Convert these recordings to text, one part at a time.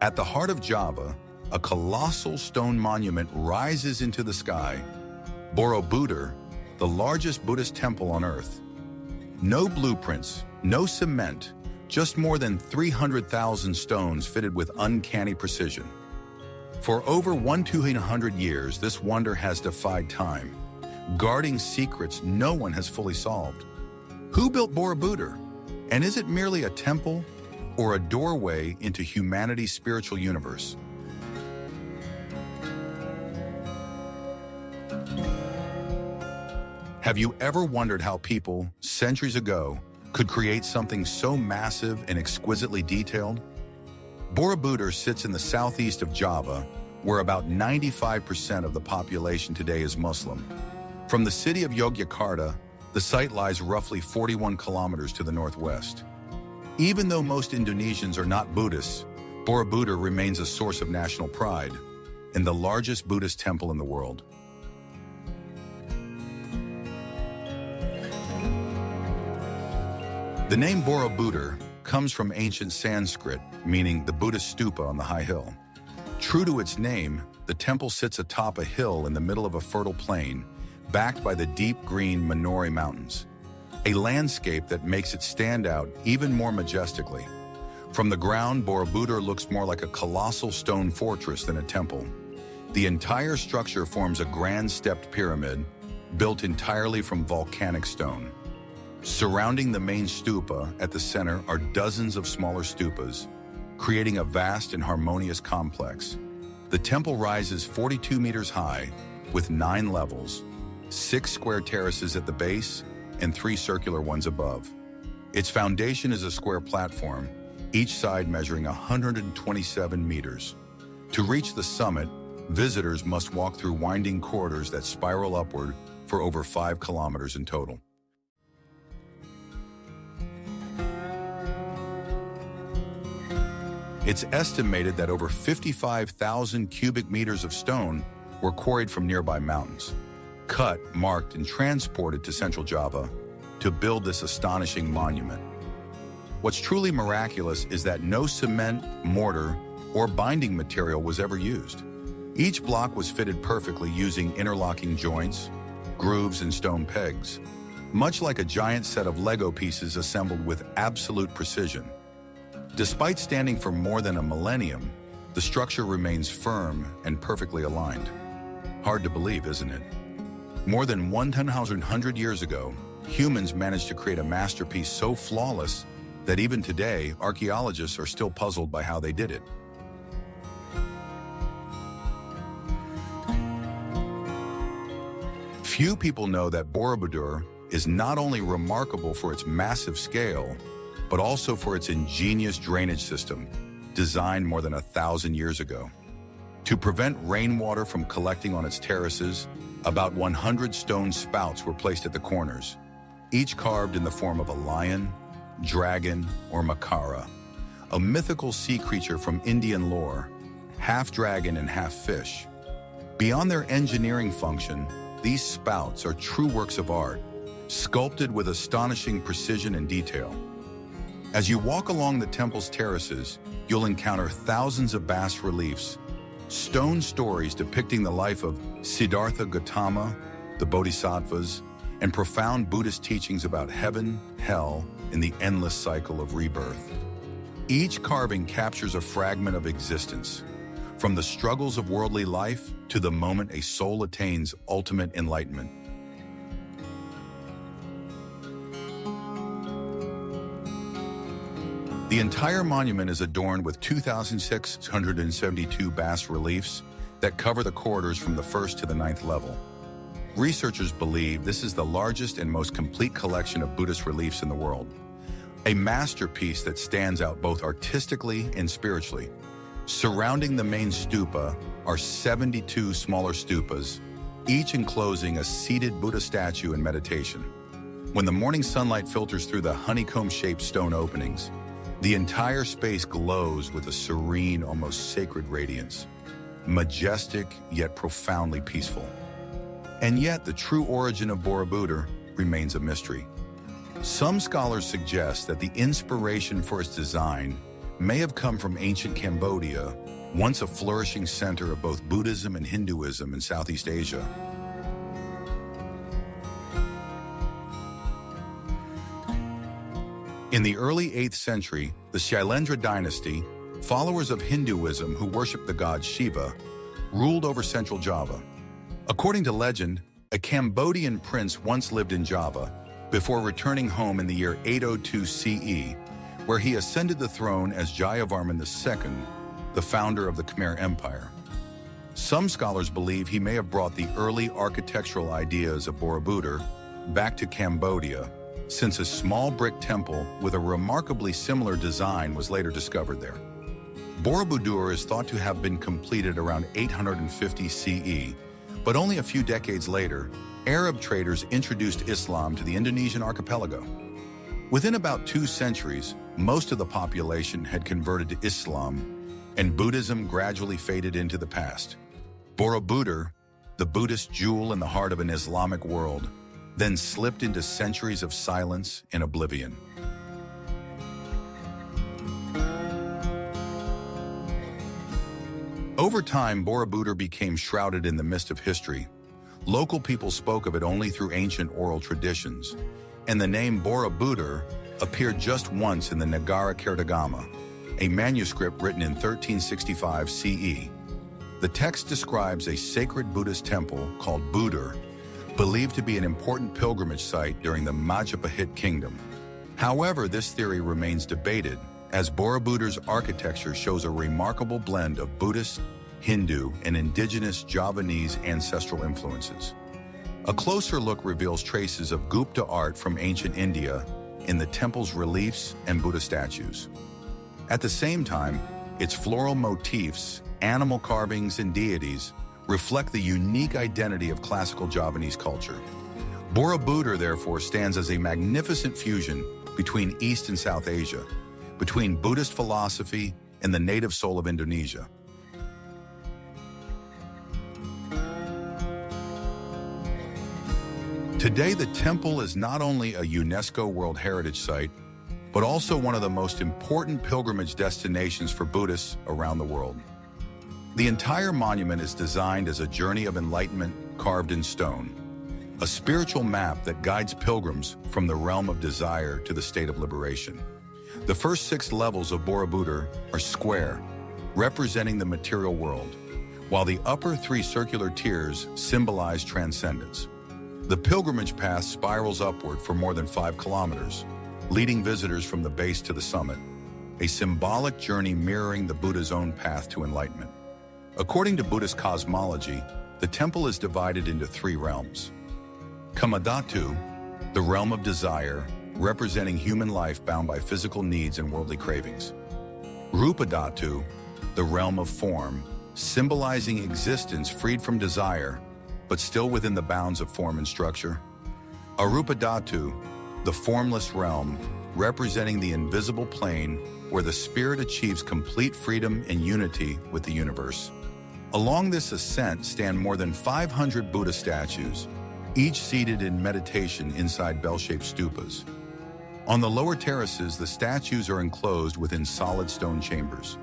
At the heart of Java, a colossal stone monument rises into the sky, Borobudur, the largest Buddhist temple on earth. No blueprints, no cement, just more than 300,000 stones fitted with uncanny precision. For over 1,200 years, this wonder has defied time, guarding secrets no one has fully solved. Who built Borobudur? And is it merely a temple or a doorway into humanity's spiritual universe? Have you ever wondered how people, centuries ago, could create something so massive and exquisitely detailed? Borobudur sits in the southeast of Java, where about 95% of the population today is Muslim. From the city of Yogyakarta, the site lies roughly 41 kilometers to the northwest. Even though most Indonesians are not Buddhists, Borobudur remains a source of national pride and the largest Buddhist temple in the world. The name Borobudur comes from ancient Sanskrit, meaning the Buddhist stupa on the high hill. True to its name, the temple sits atop a hill in the middle of a fertile plain, backed by the deep green Manori Mountains, a landscape that makes it stand out even more majestically. From the ground, Borobudur looks more like a colossal stone fortress than a temple. The entire structure forms a grand stepped pyramid, built entirely from volcanic stone. Surrounding the main stupa at the center are dozens of smaller stupas, creating a vast and harmonious complex. The temple rises 42 meters high, with 9 levels, 6 square terraces at the base, and 3 circular ones above. Its foundation is a square platform, each side measuring 127 meters. To reach the summit, visitors must walk through winding corridors that spiral upward for over 5 kilometers in total. It's estimated that over 55,000 cubic meters of stone were quarried from nearby mountains, cut, marked, and transported to central Java to build this astonishing monument. What's truly miraculous is that no cement, mortar, or binding material was ever used. Each block was fitted perfectly using interlocking joints, grooves, and stone pegs, much like a giant set of Lego pieces assembled with absolute precision. Despite standing for more than a millennium, the structure remains firm and perfectly aligned. Hard to believe, isn't it? More than 1,100 years ago, humans managed to create a masterpiece so flawless that even today, archaeologists are still puzzled by how they did it. Few people know that Borobudur is not only remarkable for its massive scale, but also for its ingenious drainage system, designed more than 1,000 years ago. To prevent rainwater from collecting on its terraces, about 100 stone spouts were placed at the corners, each carved in the form of a lion, dragon, or makara, a mythical sea creature from Indian lore, half dragon and half fish. Beyond their engineering function, these spouts are true works of art, sculpted with astonishing precision and detail. As you walk along the temple's terraces, you'll encounter thousands of bas-reliefs, stone stories depicting the life of Siddhartha Gautama, the Bodhisattvas, and profound Buddhist teachings about heaven, hell, and the endless cycle of rebirth. Each carving captures a fragment of existence, from the struggles of worldly life to the moment a soul attains ultimate enlightenment. The entire monument is adorned with 2,672 bas-reliefs that cover the corridors from the 1st to the 9th level. Researchers believe this is the largest and most complete collection of Buddhist reliefs in the world, a masterpiece that stands out both artistically and spiritually. Surrounding the main stupa are 72 smaller stupas, each enclosing a seated Buddha statue in meditation. When the morning sunlight filters through the honeycomb-shaped stone openings, the entire space glows with a serene, almost sacred radiance, majestic yet profoundly peaceful. And yet, the true origin of Borobudur remains a mystery. Some scholars suggest that the inspiration for its design may have come from ancient Cambodia, once a flourishing center of both Buddhism and Hinduism in Southeast Asia. In the early 8th century, the Sailendra dynasty, followers of Hinduism who worshiped the god Shiva, ruled over central Java. According to legend, a Cambodian prince once lived in Java before returning home in the year 802 CE, where he ascended the throne as Jayavarman II, the founder of the Khmer Empire. Some scholars believe he may have brought the early architectural ideas of Borobudur back to Cambodia, since a small brick temple with a remarkably similar design was later discovered there. Borobudur is thought to have been completed around 850 CE, but only a few decades later, Arab traders introduced Islam to the Indonesian archipelago. Within about 2 centuries, most of the population had converted to Islam, and Buddhism gradually faded into the past. Borobudur, the Buddhist jewel in the heart of an Islamic world, then slipped into centuries of silence and oblivion. Over time, Borobudur became shrouded in the mist of history. Local people spoke of it only through ancient oral traditions, and the name Borobudur appeared just once in the Nagara Kertagama, a manuscript written in 1365 CE. The text describes a sacred Buddhist temple called Budur, believed to be an important pilgrimage site during the Majapahit kingdom. However, this theory remains debated, as Borobudur's architecture shows a remarkable blend of Buddhist, Hindu, and indigenous Javanese ancestral influences. A closer look reveals traces of Gupta art from ancient India in the temple's reliefs and Buddha statues. At the same time, its floral motifs, animal carvings, and deities reflect the unique identity of classical Javanese culture. Borobudur, therefore, stands as a magnificent fusion between East and South Asia, between Buddhist philosophy and the native soul of Indonesia. Today, the temple is not only a UNESCO World Heritage Site, but also one of the most important pilgrimage destinations for Buddhists around the world. The entire monument is designed as a journey of enlightenment carved in stone, a spiritual map that guides pilgrims from the realm of desire to the state of liberation. The first 6 levels of Borobudur are square, representing the material world, while the upper 3 circular tiers symbolize transcendence. The pilgrimage path spirals upward for more than 5 kilometers, leading visitors from the base to the summit, a symbolic journey mirroring the Buddha's own path to enlightenment. According to Buddhist cosmology, the temple is divided into 3 realms. Kamadhatu, the realm of desire, representing human life bound by physical needs and worldly cravings. Rupadhatu, the realm of form, symbolizing existence freed from desire, but still within the bounds of form and structure. Arupadhatu, the formless realm, representing the invisible plane where the spirit achieves complete freedom and unity with the universe. Along this ascent stand more than 500 Buddha statues, each seated in meditation inside bell-shaped stupas. On the lower terraces, the statues are enclosed within solid stone chambers.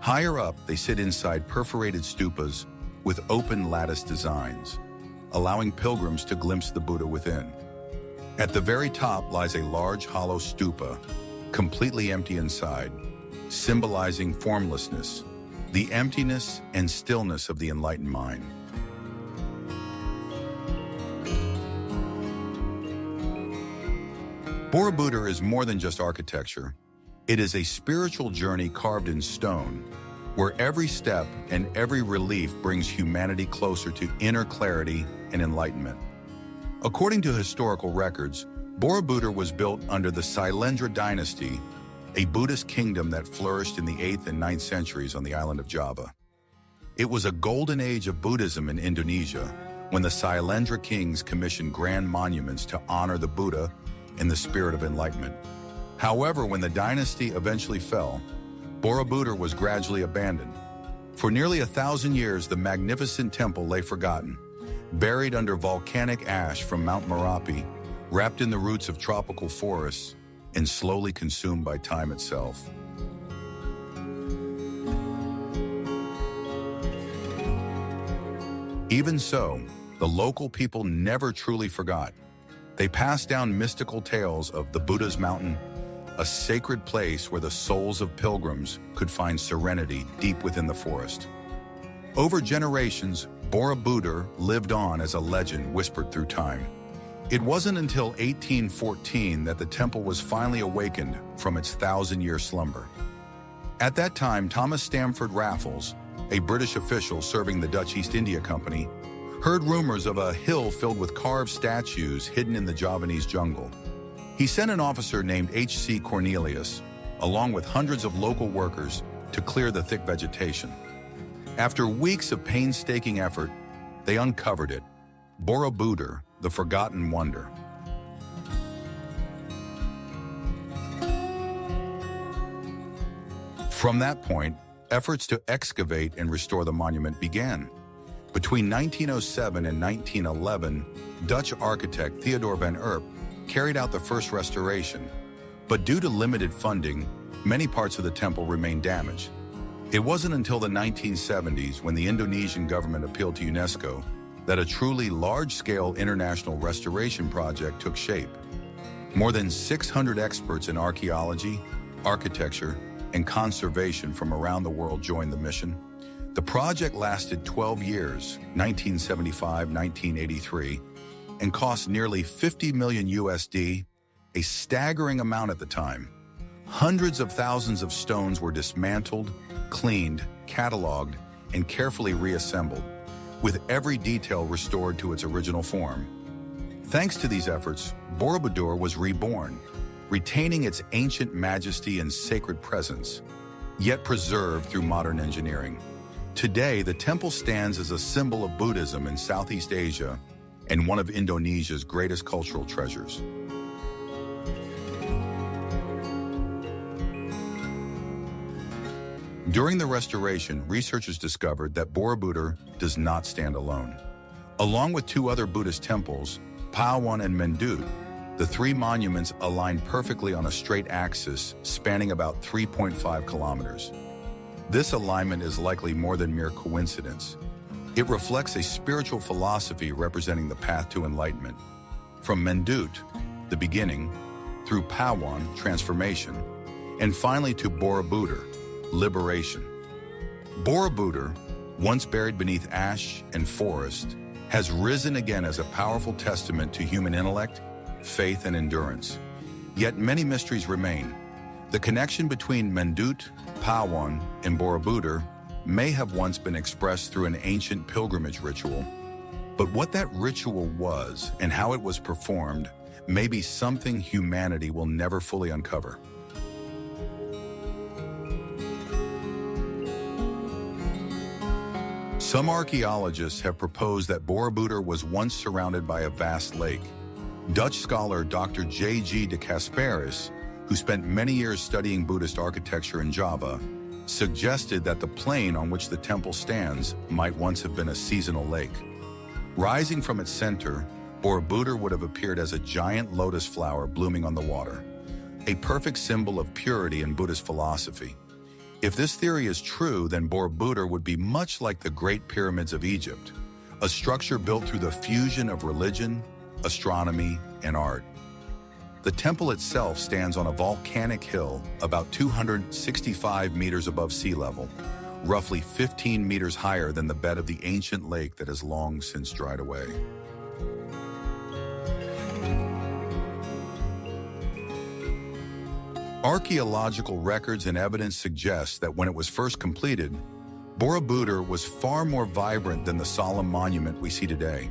Higher up, they sit inside perforated stupas with open lattice designs, allowing pilgrims to glimpse the Buddha within. At the very top lies a large hollow stupa, completely empty inside, symbolizing formlessness, the emptiness and stillness of the enlightened mind. Borobudur is more than just architecture. It is a spiritual journey carved in stone, where every step and every relief brings humanity closer to inner clarity and enlightenment. According to historical records, Borobudur was built under the Sailendra dynasty, a Buddhist kingdom that flourished in the 8th and 9th centuries on the island of Java. It was a golden age of Buddhism in Indonesia, when the Sailendra kings commissioned grand monuments to honor the Buddha in the spirit of enlightenment. However, when the dynasty eventually fell, Borobudur was gradually abandoned. For nearly 1,000 years, the magnificent temple lay forgotten, buried under volcanic ash from Mount Merapi, wrapped in the roots of tropical forests, and slowly consumed by time itself. Even so, the local people never truly forgot. They passed down mystical tales of the Buddha's mountain, a sacred place where the souls of pilgrims could find serenity deep within the forest. Over generations, Borobudur lived on as a legend whispered through time. It wasn't until 1814 that the temple was finally awakened from its thousand-year slumber. At that time, Thomas Stamford Raffles, a British official serving the Dutch East India Company, heard rumors of a hill filled with carved statues hidden in the Javanese jungle. He sent an officer named H.C. Cornelius, along with hundreds of local workers, to clear the thick vegetation. After weeks of painstaking effort, they uncovered it, Borobudur, the forgotten wonder. From that point, efforts to excavate and restore the monument began. Between 1907 and 1911, Dutch architect Theodor van Erp carried out the first restoration, but due to limited funding, many parts of the temple remained damaged. It wasn't until the 1970s, when the Indonesian government appealed to UNESCO, that a truly large-scale international restoration project took shape. More than 600 experts in archaeology, architecture, and conservation from around the world joined the mission. The project lasted 12 years, 1975-1983, and cost nearly 50 million USD, a staggering amount at the time. Hundreds of thousands of stones were dismantled, cleaned, cataloged, and carefully reassembled, with every detail restored to its original form. Thanks to these efforts, Borobudur was reborn, retaining its ancient majesty and sacred presence, yet preserved through modern engineering. Today, the temple stands as a symbol of Buddhism in Southeast Asia and one of Indonesia's greatest cultural treasures. During the restoration, researchers discovered that Borobudur does not stand alone. Along with two other Buddhist temples, Pawon and Mendut, the three monuments align perfectly on a straight axis spanning about 3.5 kilometers. This alignment is likely more than mere coincidence. It reflects a spiritual philosophy representing the path to enlightenment. From Mendut, the beginning, through Pawon, transformation, and finally to Borobudur, liberation. Borobudur, once buried beneath ash and forest, has risen again as a powerful testament to human intellect, faith, and endurance. Yet many mysteries remain. The connection between Mendut, Pawon, and Borobudur may have once been expressed through an ancient pilgrimage ritual. But what that ritual was and how it was performed may be something humanity will never fully uncover. Some archaeologists have proposed that Borobudur was once surrounded by a vast lake. Dutch scholar Dr. J.G. de Casparis, who spent many years studying Buddhist architecture in Java, suggested that the plain on which the temple stands might once have been a seasonal lake. Rising from its center, Borobudur would have appeared as a giant lotus flower blooming on the water, a perfect symbol of purity in Buddhist philosophy. If this theory is true, then Borobudur would be much like the Great Pyramids of Egypt, a structure built through the fusion of religion, astronomy, and art. The temple itself stands on a volcanic hill about 265 meters above sea level, roughly 15 meters higher than the bed of the ancient lake that has long since dried away. Archaeological records and evidence suggest that when it was first completed, Borobudur was far more vibrant than the solemn monument we see today.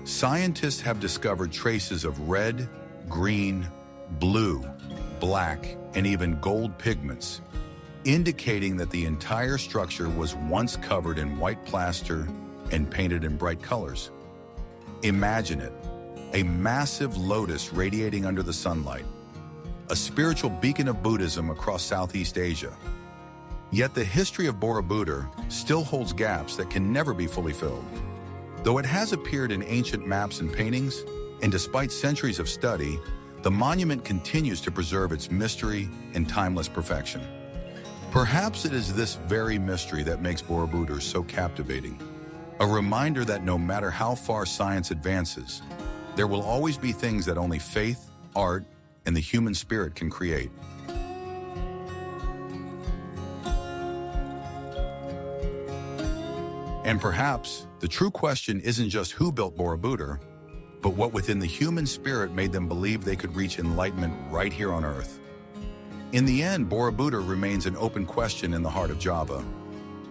Scientists have discovered traces of red, green, blue, black, and even gold pigments, indicating that the entire structure was once covered in white plaster and painted in bright colors. Imagine it, a massive lotus radiating under the sunlight, a spiritual beacon of Buddhism across Southeast Asia. Yet the history of Borobudur still holds gaps that can never be fully filled. Though it has appeared in ancient maps and paintings, and despite centuries of study, the monument continues to preserve its mystery and timeless perfection. Perhaps it is this very mystery that makes Borobudur so captivating, A reminder that no matter how far science advances, there will always be things that only faith, art, and the human spirit can create. And perhaps the true question isn't just who built Borobudur, but what within the human spirit made them believe they could reach enlightenment right here on Earth. In the end, Borobudur remains an open question in the heart of Java.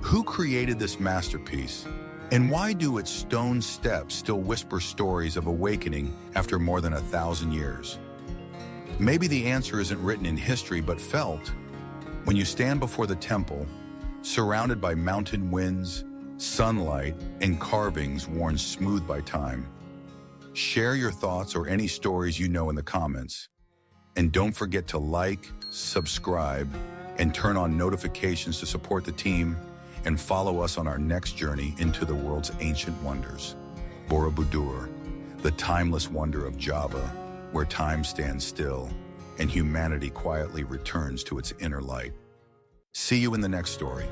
Who created this masterpiece? And why do its stone steps still whisper stories of awakening after more than 1,000 years? Maybe the answer isn't written in history but felt when you stand before the temple, surrounded by mountain winds, sunlight, and carvings worn smooth by time. Share your thoughts or any stories you know in the comments. And don't forget to like, subscribe, and turn on notifications to support the team and follow us on our next journey into the world's ancient wonders. Borobudur, the timeless wonder of Java, where time stands still and humanity quietly returns to its inner light. See you in the next story.